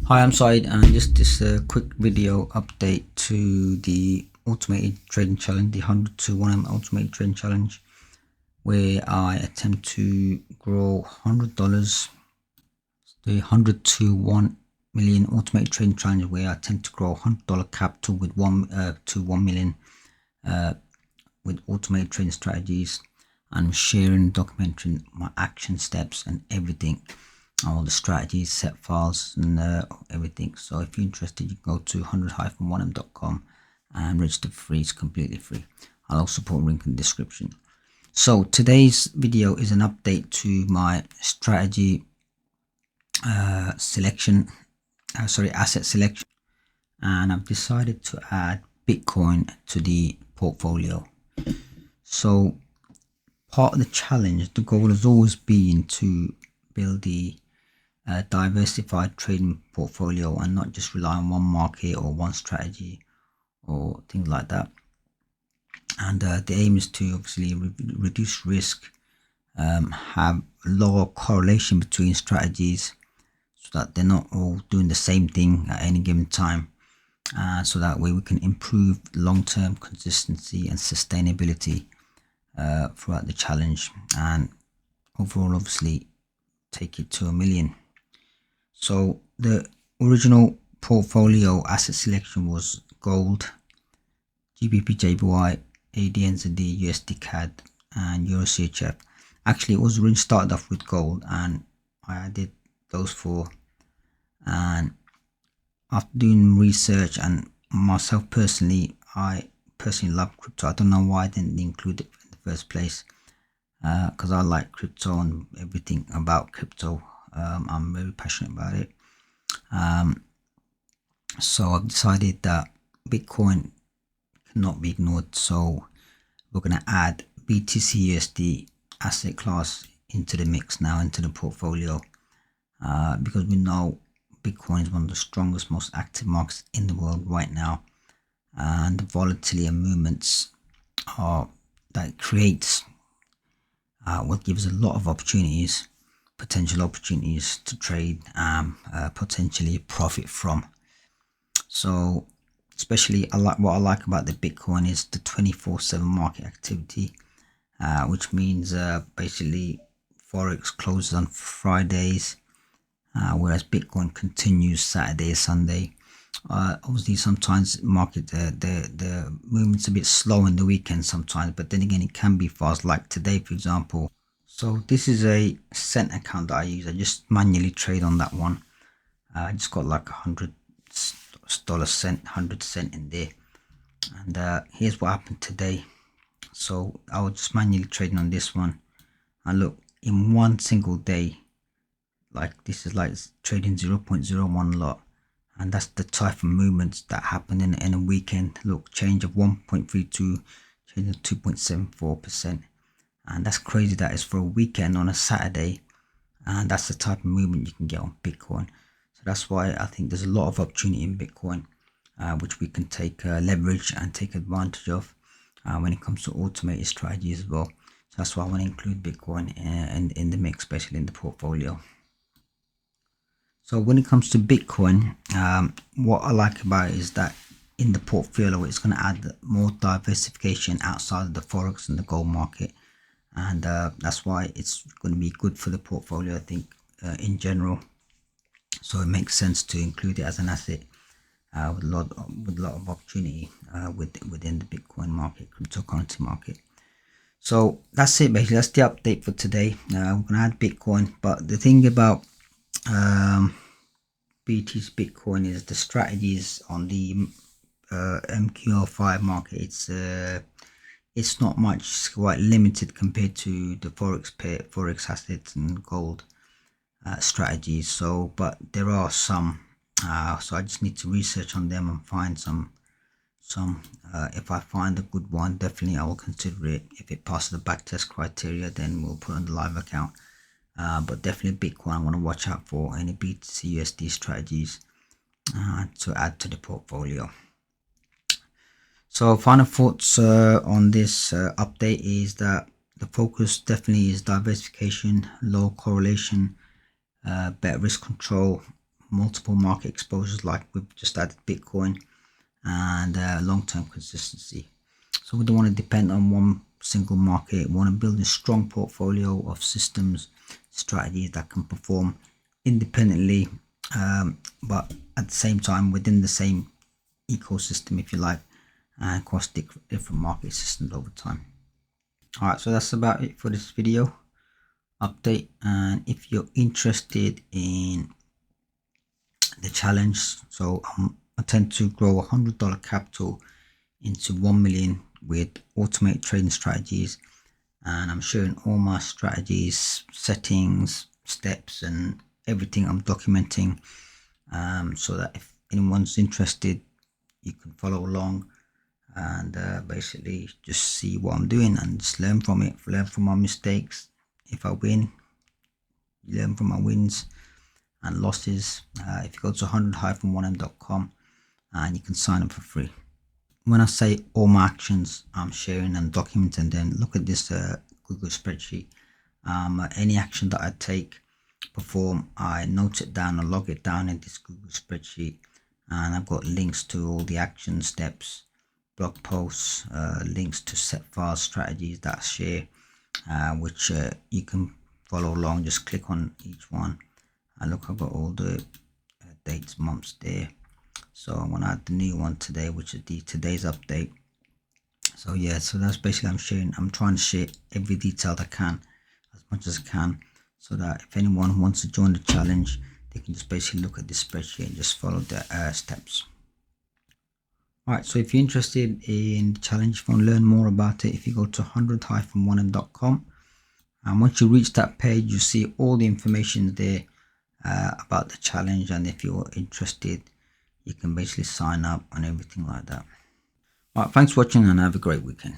Hi, I'm Said, and just this quick video update to the automated trading challenge, the 100 to 1M automated trading challenge, where I attempt to grow $100, the 100 to 1 million automated trading challenge, where I attempt to grow $100 capital with 1 million with automated trading strategies, and sharing, documenting my action steps and everything, all the strategies, set files, and everything. So if you're interested, you can go to 100-1m.com and register for free. It's completely free. I'll also put a link in the description. So today's video is an update to my strategy asset selection, and I've decided to add Bitcoin to the portfolio. So part of the challenge, the goal has always been to build the diversified trading portfolio and not just rely on one market or one strategy or things like that. And the aim is to obviously reduce risk, have lower correlation between strategies so that they're not all doing the same thing at any given time, so that way we can improve long-term consistency and sustainability throughout the challenge, and overall obviously take it to 1 million. So the original portfolio asset selection was gold, GBP, JPY, ADNZD, USD CAD, and Euro CHF. Actually, it was really started off with gold, and I did those four. And after doing research, and myself personally, I personally love crypto. I don't know why I didn't include it in the first place, because I like crypto and everything about crypto. I'm very passionate about it. So I've decided that Bitcoin cannot be ignored. So we're going to add BTC USD asset class into the mix now, into the portfolio, because we know Bitcoin is one of the strongest, most active markets in the world right now, and the volatility and movements that creates what gives a lot of opportunities, potential opportunities to trade, potentially profit from. So especially what I like about the Bitcoin is the 24/7 market activity, which means basically Forex closes on Fridays, whereas Bitcoin continues Saturday, Sunday. Obviously sometimes market the movement's a bit slow in the weekend sometimes, but then again it can be fast, like today for example. So this is a cent account that I use. I just manually trade on that one. I just got like $100 cent in there, and here's what happened today. So I was just manually trading on this one, and look, in one single day, like this is like trading 0.01 lot, and that's the type of movements that happen in a weekend. Look, change of 1.32, change of 2.74%, and that's crazy. That is for a weekend on a Saturday, and that's the type of movement you can get on Bitcoin. So that's why I think there's a lot of opportunity in Bitcoin, which we can take leverage and take advantage of when it comes to automated strategies as well. So that's why I want to include Bitcoin in the mix, especially in the portfolio. So when it comes to Bitcoin, what I like about it is that in the portfolio, it's going to add more diversification outside of the Forex and the gold market. And that's why it's going to be good for the portfolio, I think, in general. So it makes sense to include it as an asset with a lot of opportunity within the Bitcoin market, cryptocurrency market. So that's it, basically. That's the update for today. We're going to add Bitcoin, but the thing about BTC Bitcoin is the strategies on the MQL5 market. It's not much, it's quite limited compared to the Forex assets and gold strategies. So, but there are some. So I just need to research on them and find some. If I find a good one, definitely I will consider it. If it passes the backtest criteria, then we'll put on the live account. But definitely Bitcoin I want to watch out for, any BTC USD strategies to add to the portfolio. So final thoughts on this update is that the focus definitely is diversification, low correlation, better risk control, multiple market exposures like we've just added Bitcoin, and long-term consistency. So we don't want to depend on one single market. We want to build a strong portfolio of systems, strategies that can perform independently, but at the same time within the same ecosystem, if you like, and across different market systems over time. All right, so that's about it for this video update. And if you're interested in the challenge, so I tend to grow $100 capital into 1 million with automated trading strategies, and I'm sharing all my strategies, settings, steps, and everything I'm documenting, so that if anyone's interested, you can follow along and basically just see what I'm doing and just learn from it, learn from my mistakes. If I win, learn from my wins and losses. If you go to 100-1m.com, and you can sign up for free. When I say all my actions I'm sharing and documenting them, look at this Google spreadsheet. Any action that I take, perform, I note it down and log it down in this Google spreadsheet, and I've got links to all the action steps, blog posts, links to set files, strategies that I share, which you can follow along. Just click on each one, and look, I've got all the dates, months there. So I'm gonna add the new one today, which is today's update. So yeah, so that's basically I'm trying to share every detail I can, as much as I can, so that if anyone wants to join the challenge, they can just basically look at this spreadsheet and just follow the steps. All right, so if you're interested in the challenge, if you want to learn more about it, if you go to 100-1m.com, and once you reach that page, you see all the information there about the challenge, and if you're interested, you can basically sign up and everything like that. All right, thanks for watching and have a great weekend.